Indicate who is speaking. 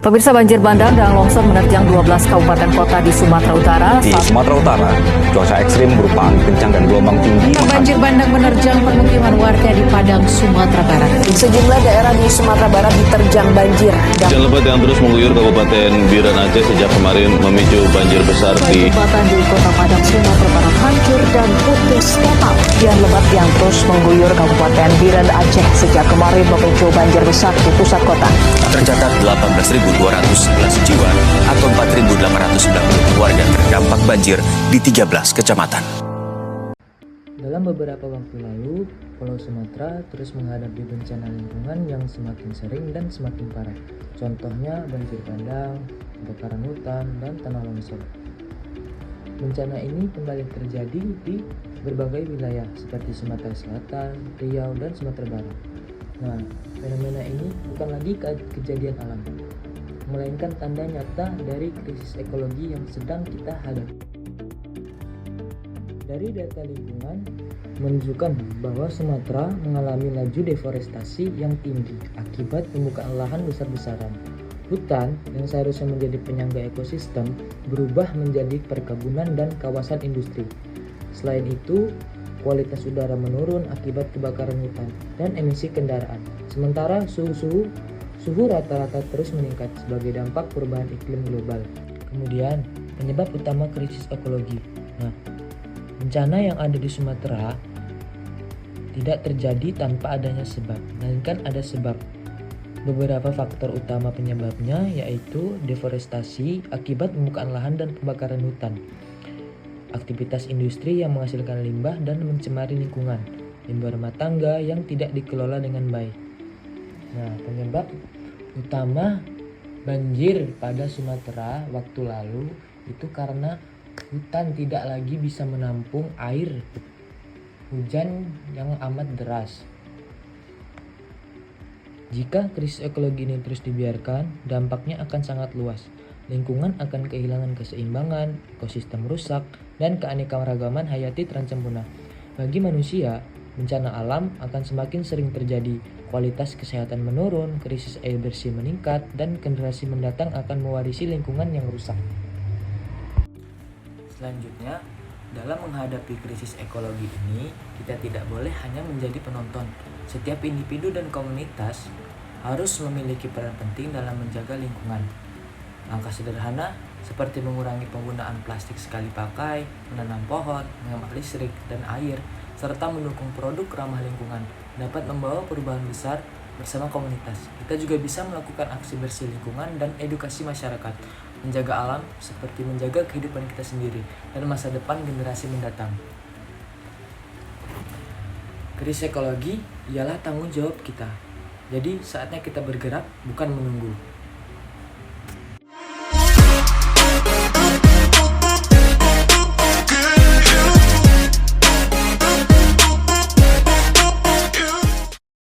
Speaker 1: Pemirsa, banjir bandang dan longsor menerjang 12 kabupaten kota di Sumatera Utara.
Speaker 2: Di Sumatera Utara, cuaca ekstrim berupa angin kencang dan gelombang tinggi.
Speaker 1: Banjir bandang menerjang permukiman warga di Padang, Sumatera Barat.
Speaker 3: Sejumlah daerah di Sumatera Barat diterjang banjir.
Speaker 4: Hujan lebat yang terus mengguyur Kabupaten Biren Aceh sejak kemarin memicu banjir besar di
Speaker 1: Jembatan di Kota Padang, Sumatera Barat hancur dan putus total. Hujan lebat yang terus mengguyur Kabupaten Biren Aceh sejak kemarin memicu banjir besar di pusat kota.
Speaker 5: Tercatat 18.211 jiwa atau 4.890 warga terdampak banjir di 13 kecamatan.
Speaker 6: Dalam beberapa waktu lalu, Pulau Sumatera terus menghadapi bencana lingkungan yang semakin sering dan semakin parah. Contohnya banjir bandang, kebakaran hutan, dan tanah longsor. Bencana ini kembali terjadi di berbagai wilayah seperti Sumatera Selatan, Riau, dan Sumatera Barat. Nah, fenomena ini bukan lagi kejadian alam, melainkan tanda nyata dari krisis ekologi yang sedang kita hadapi. Dari data lingkungan menunjukkan bahwa Sumatera mengalami laju deforestasi yang tinggi akibat pembukaan lahan besar-besaran. Hutan yang seharusnya menjadi penyangga ekosistem berubah menjadi perkebunan dan kawasan industri. Selain itu, kualitas udara menurun akibat kebakaran hutan dan emisi kendaraan. Sementara suhu rata-rata terus meningkat sebagai dampak perubahan iklim global. Kemudian, penyebab utama krisis ekologi. Nah, bencana yang ada di Sumatera tidak terjadi tanpa adanya sebab, melainkan ada sebab. Beberapa faktor utama penyebabnya yaitu deforestasi akibat pembukaan lahan dan pembakaran hutan, aktivitas industri yang menghasilkan limbah dan mencemari lingkungan, limbah rumah tangga yang tidak dikelola dengan baik. Nah, penyebab utama banjir pada Sumatera waktu lalu itu karena hutan tidak lagi bisa menampung air hujan yang amat deras. Jika krisis ekologi ini terus dibiarkan, dampaknya akan sangat luas. Lingkungan akan kehilangan keseimbangan, ekosistem rusak, dan keanekaragaman hayati terancam punah. Bagi manusia, bencana alam akan semakin sering terjadi, kualitas kesehatan menurun, krisis air bersih meningkat, dan generasi mendatang akan mewarisi lingkungan yang rusak. Selanjutnya, dalam menghadapi krisis ekologi ini, kita tidak boleh hanya menjadi penonton. Setiap individu dan komunitas harus memiliki peran penting dalam menjaga lingkungan. Langkah sederhana seperti mengurangi penggunaan plastik sekali pakai, menanam pohon, menghemat listrik dan air, serta mendukung produk ramah lingkungan dapat membawa perubahan besar bersama komunitas. Kita juga bisa melakukan aksi bersih lingkungan dan edukasi masyarakat, menjaga alam seperti menjaga kehidupan kita sendiri dan masa depan generasi mendatang. Krisis ekologi ialah tanggung jawab kita. Jadi saatnya kita bergerak, bukan menunggu.